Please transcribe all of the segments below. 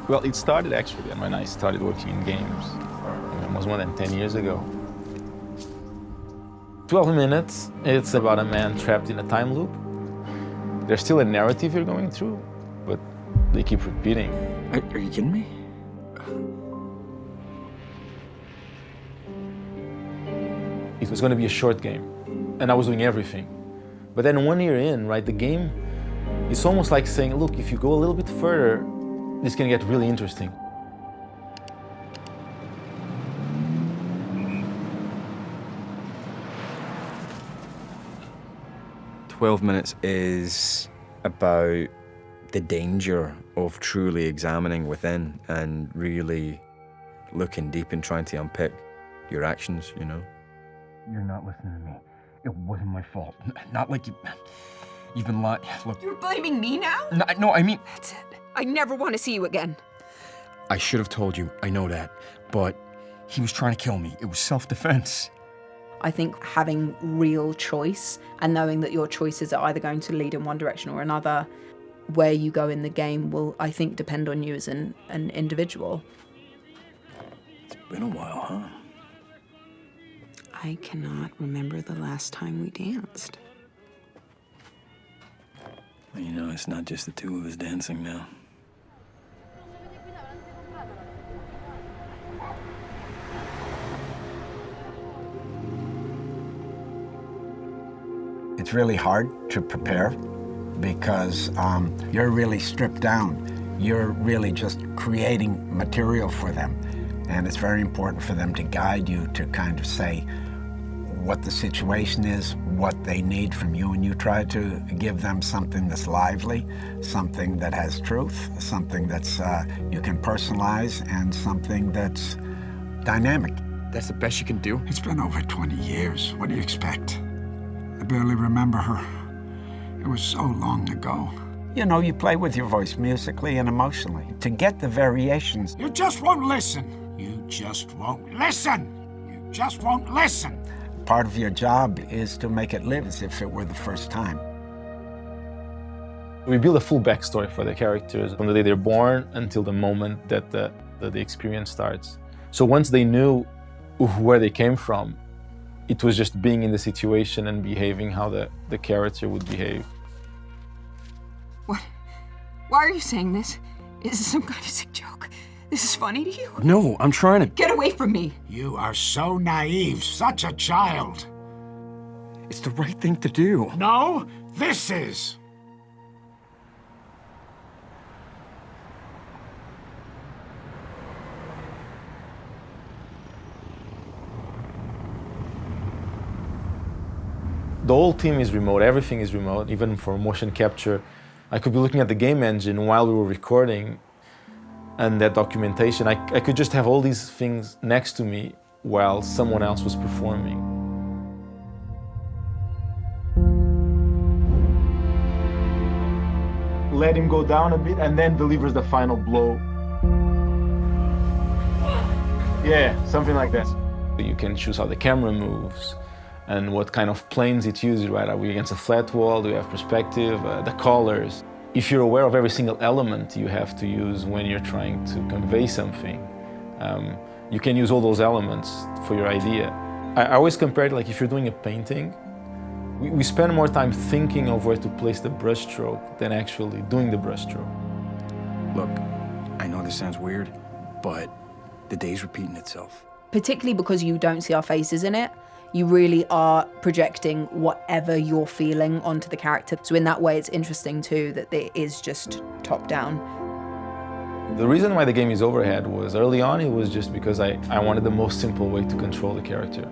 Well, it started actually when I started working in games. Almost more than 10 years ago. 12 minutes, it's about a man trapped in a time loop. There's still a narrative you're going through, but they keep repeating. Are you kidding me? It was going to be a short game, and I was doing everything. But then 1 year in, right, the game, it's almost like saying, look, if you go a little bit further, this can get really interesting. "12 minutes" is about the danger of truly examining within and really looking deep and trying to unpick your actions, you know? You're not listening to me. It wasn't my fault. Not like you've been lying. Look. You're blaming me now? No, I mean... That's it. I never want to see you again. I should have told you, I know that, but he was trying to kill me. It was self-defense. I think having real choice and knowing that your choices are either going to lead in one direction or another, where you go in the game will, I think, depend on you as an individual. It's been a while, huh? I cannot remember the last time we danced. Well, you know, it's not just the two of us dancing now. It's really hard to prepare because you're really stripped down. You're really just creating material for them. And it's very important for them to guide you to kind of say what the situation is, what they need from you, and you try to give them something that's lively, something that has truth, something that's you can personalize, and something that's dynamic. That's the best you can do? It's been over 20 years. What do you expect? I barely remember her. It was so long ago. You know, you play with your voice musically and emotionally to get the variations. You just won't listen. You just won't listen. You just won't listen. Part of your job is to make it live as if it were the first time. We build a full backstory for the characters from the day they're born until the moment that the experience starts. So once they knew where they came from, it was just being in the situation and behaving how the character would behave. What? Why are you saying this? Is this some kind of sick joke? This is funny to you? No, I'm trying to... Get away from me! You are so naive, such a child. It's the right thing to do. No, this is. The whole team is remote, everything is remote, even for motion capture. I could be looking at the game engine while we were recording and that documentation. I could just have all these things next to me while someone else was performing. Let him go down a bit and then delivers the final blow. Yeah, something like that. You can choose how the camera moves and what kind of planes it uses, right? Are we against a flat wall? Do we have perspective? The colors. If you're aware of every single element you have to use when you're trying to convey something, you can use all those elements for your idea. I always compare it like if you're doing a painting, we spend more time thinking of where to place the brushstroke than actually doing the brushstroke. Look, I know this sounds weird, but the day's repeating itself. Particularly because you don't see our faces in it, you really are projecting whatever you're feeling onto the character. So in that way, it's interesting too that it is just top down. The reason why the game is overhead was early on, it was just because I wanted the most simple way to control the character.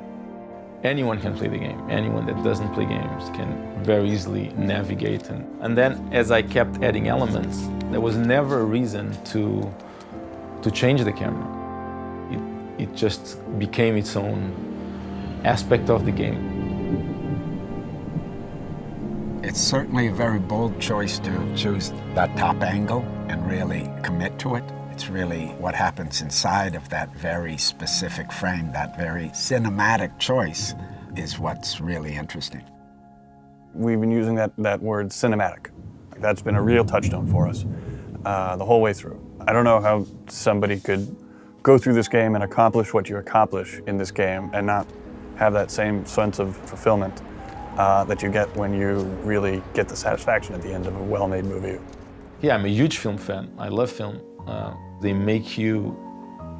Anyone can play the game. Anyone that doesn't play games can very easily navigate. And then as I kept adding elements, there was never a reason to change the camera. It just became its own aspect of the game. It's certainly a very bold choice to choose that top angle and really commit to it. It's really what happens inside of that very specific frame, that very cinematic choice is what's really interesting. We've been using that word cinematic. That's been a real touchstone for us the whole way through. I don't know how somebody could go through this game and accomplish what you accomplish in this game and not have that same sense of fulfillment that you get when you really get the satisfaction at the end of a well-made movie. Yeah, I'm a huge film fan. I love film. They make you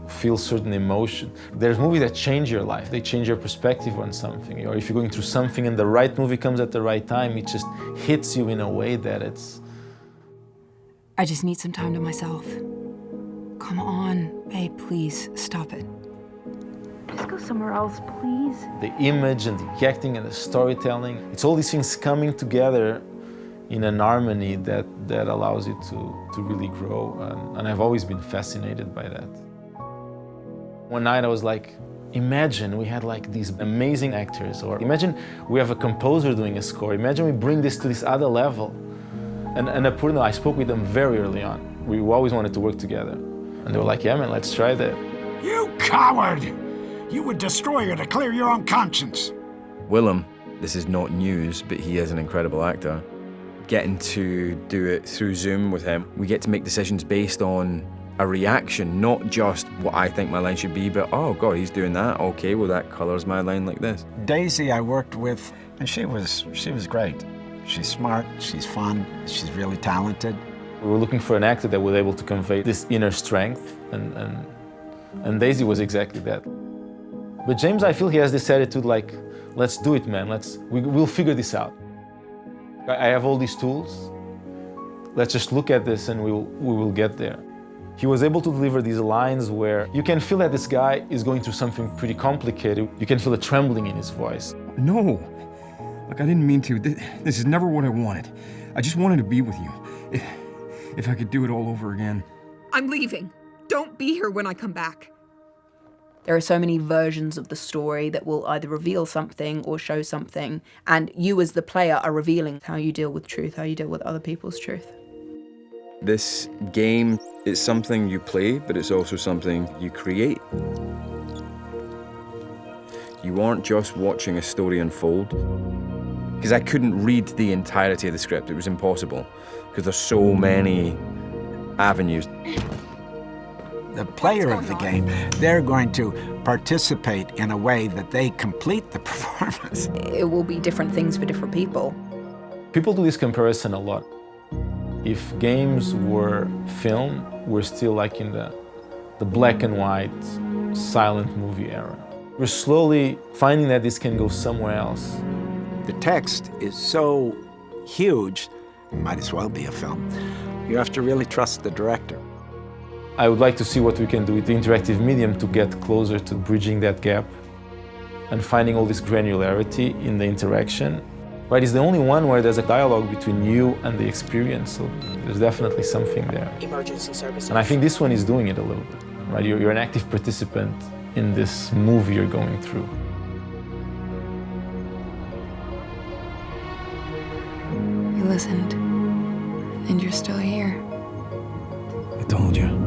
feel certain emotion. There's movies that change your life. They change your perspective on something. Or if you're going through something and the right movie comes at the right time, it just hits you in a way that it's... I just need some time to myself. Come on, babe, please, stop it. Just go somewhere else, please. The image and the acting and the storytelling, it's all these things coming together in an harmony that allows you to really grow. And I've always been fascinated by that. One night I was like, imagine we had like these amazing actors, or imagine we have a composer doing a score. Imagine we bring this to this other level. And I spoke with them very early on. We always wanted to work together. And they were like, yeah, man, let's try that. You coward! You would destroy her to clear your own conscience. Willem, this is not news, but he is an incredible actor. Getting to do it through Zoom with him, we get to make decisions based on a reaction, not just what I think my line should be, but, oh God, he's doing that. Okay, well, that colors my line like this. Daisy I worked with, and she was great. She's smart, she's fun, she's really talented. We were looking for an actor that was able to convey this inner strength, and Daisy was exactly that. But James, I feel he has this attitude like, let's do it, man, we'll figure this out. I have all these tools, let's just look at this and we will get there. He was able to deliver these lines where you can feel that this guy is going through something pretty complicated. You can feel the trembling in his voice. No, look, I didn't mean to. This is never what I wanted. I just wanted to be with you. If I could do it all over again. I'm leaving. Don't be here when I come back. There are so many versions of the story that will either reveal something or show something, and you as the player are revealing how you deal with truth, how you deal with other people's truth. This game is something you play, but it's also something you create. You aren't just watching a story unfold. Because I couldn't read the entirety of the script, it was impossible, because there's so many avenues. The player of the game, they're going to participate in a way that they complete the performance. It will be different things for different people. People do this comparison a lot. If games were film, we're still like in the black and white, silent movie era. We're slowly finding that this can go somewhere else. The text is so huge, it might as well be a film. You have to really trust the director. I would like to see what we can do with the interactive medium to get closer to bridging that gap and finding all this granularity in the interaction. Right, it's the only one where there's a dialogue between you and the experience, so there's definitely something there. Emergency services. And I think this one is doing it a little bit, right? You're an active participant in this movie you're going through. You listened, and you're still here. I told you.